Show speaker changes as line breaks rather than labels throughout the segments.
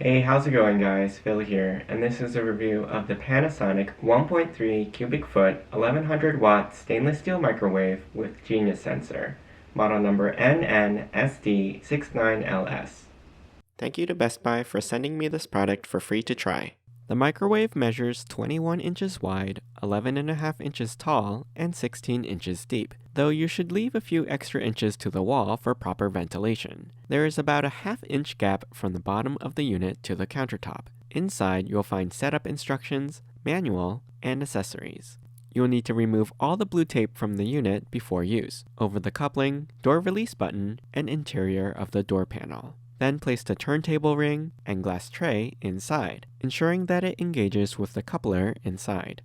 Hey, how's it going guys? Phil here, and this is a review of the Panasonic 1.3 cubic foot 1100 watt stainless steel microwave with Genius sensor, model number NN-SD69LS. Thank you to Best Buy for sending me this product for free to try. The microwave measures 21 inches wide, 11.5 inches tall, and 16 inches deep, though you should leave a few extra inches to the wall for proper ventilation. There is about a half-inch gap from the bottom of the unit to the countertop. Inside, you'll find setup instructions, manual, and accessories. You'll need to remove all the blue tape from the unit before use, over the coupling, door release button, and interior of the door panel. Then place the turntable ring and glass tray inside, ensuring that it engages with the coupler inside.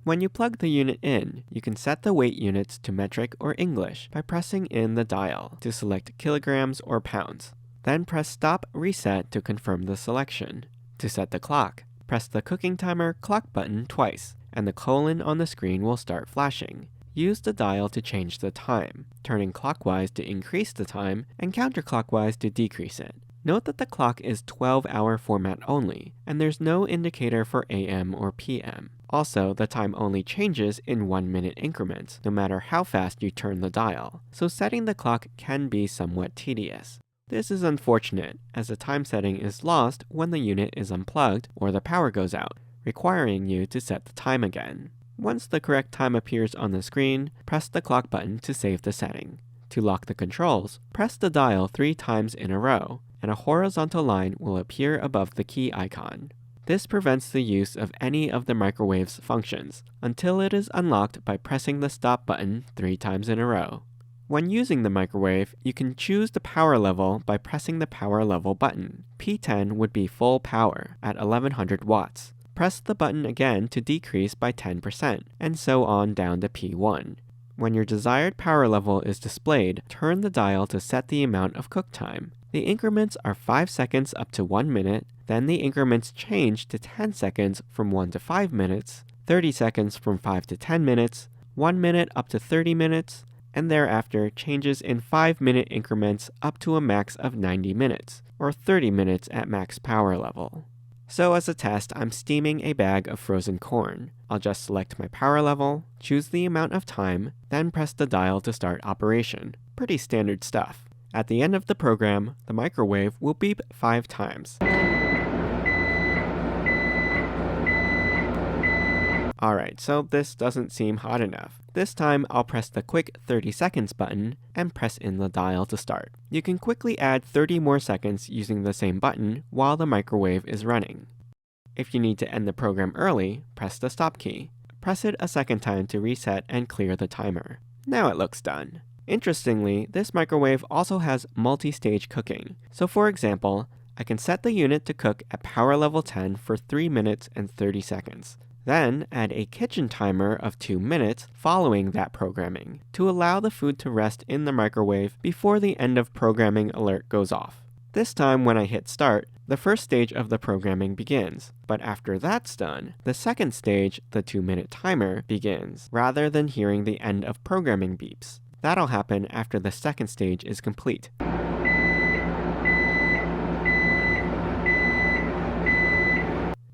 When you plug the unit in, you can set the weight units to metric or English by pressing in the dial to select kilograms or pounds. Then press Stop Reset to confirm the selection. To set the clock, press the cooking timer clock button twice, and the colon on the screen will start flashing. Use the dial to change the time, turning clockwise to increase the time and counterclockwise to decrease it. Note that the clock is 12-hour format only, and there's no indicator for AM or PM. Also, the time only changes in 1-minute increments, no matter how fast you turn the dial, so setting the clock can be somewhat tedious. This is unfortunate, as the time setting is lost when the unit is unplugged or the power goes out, requiring you to set the time again. Once the correct time appears on the screen, press the clock button to save the setting. To lock the controls, press the dial 3 times in a row, and a horizontal line will appear above the key icon. This prevents the use of any of the microwave's functions until it is unlocked by pressing the stop button 3 times in a row. When using the microwave, you can choose the power level by pressing the power level button. P10 would be full power at 1100 watts. Press the button again to decrease by 10%, and so on down to P1. When your desired power level is displayed, turn the dial to set the amount of cook time. The increments are 5 seconds up to 1 minute, then the increments change to 10 seconds from 1 to 5 minutes, 30 seconds from 5 to 10 minutes, 1 minute up to 30 minutes, and thereafter changes in 5-minute increments up to a max of 90 minutes, or 30 minutes at max power level. So as a test, I'm steaming a bag of frozen corn. I'll just select my power level, choose the amount of time, then press the dial to start operation. Pretty standard stuff. At the end of the program, the microwave will beep 5 times. Alright, so this doesn't seem hot enough. This time, I'll press the quick 30 seconds button and press in the dial to start. You can quickly add 30 more seconds using the same button while the microwave is running. If you need to end the program early, press the stop key. Press it a second time to reset and clear the timer. Now it looks done. Interestingly, this microwave also has multi-stage cooking. So for example, I can set the unit to cook at power level 10 for 3 minutes and 30 seconds. Then add a kitchen timer of 2 minutes following that programming to allow the food to rest in the microwave before the end of programming alert goes off. This time when I hit start, the first stage of the programming begins, but after that's done, the second stage, the 2-minute timer, begins, rather than hearing the end of programming beeps. That'll happen after the second stage is complete.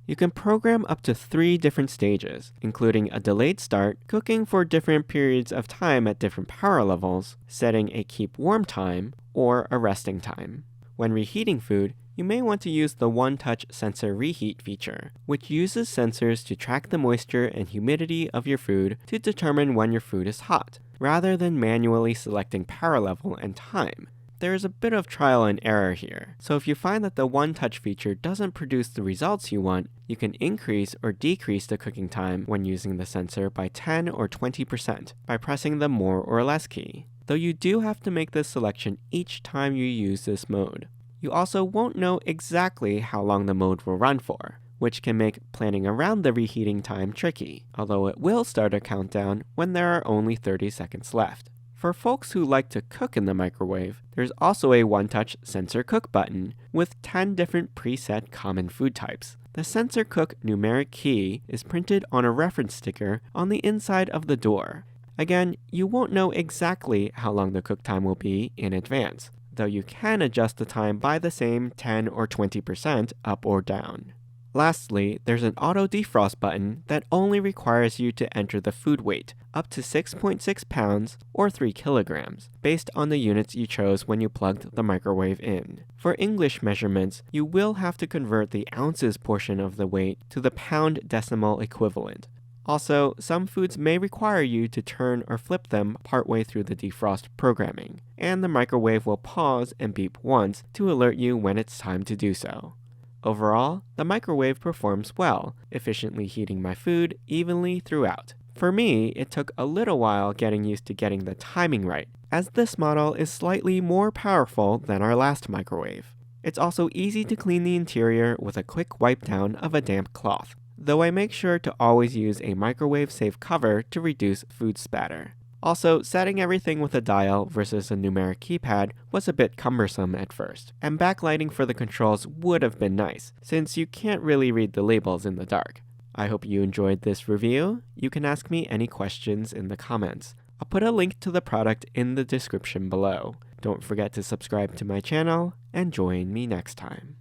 You can program up to 3 different stages, including a delayed start, cooking for different periods of time at different power levels, setting a keep warm time, or a resting time. When reheating food, you may want to use the one-touch sensor reheat feature, which uses sensors to track the moisture and humidity of your food to determine when your food is hot, rather than manually selecting power level and time. There is a bit of trial and error here, so if you find that the one-touch feature doesn't produce the results you want, you can increase or decrease the cooking time when using the sensor by 10 or 20% by pressing the more or less key, though you do have to make this selection each time you use this mode. You also won't know exactly how long the mode will run for, which can make planning around the reheating time tricky, although it will start a countdown when there are only 30 seconds left. For folks who like to cook in the microwave, there's also a one-touch sensor cook button with 10 different preset common food types. The sensor cook numeric key is printed on a reference sticker on the inside of the door. Again, you won't know exactly how long the cook time will be in advance, though you can adjust the time by the same 10 or 20% up or down. Lastly, there's an auto defrost button that only requires you to enter the food weight, up to 6.6 pounds or 3 kilograms, based on the units you chose when you plugged the microwave in. For English measurements, you will have to convert the ounces portion of the weight to the pound decimal equivalent. Also, some foods may require you to turn or flip them partway through the defrost programming, and the microwave will pause and beep once to alert you when it's time to do so. Overall, the microwave performs well, efficiently heating my food evenly throughout. For me, it took a little while getting used to getting the timing right, as this model is slightly more powerful than our last microwave. It's also easy to clean the interior with a quick wipe down of a damp cloth, though I make sure to always use a microwave-safe cover to reduce food spatter. Also, setting everything with a dial versus a numeric keypad was a bit cumbersome at first, and backlighting for the controls would have been nice, since you can't really read the labels in the dark. I hope you enjoyed this review. You can ask me any questions in the comments. I'll put a link to the product in the description below. Don't forget to subscribe to my channel, and join me next time.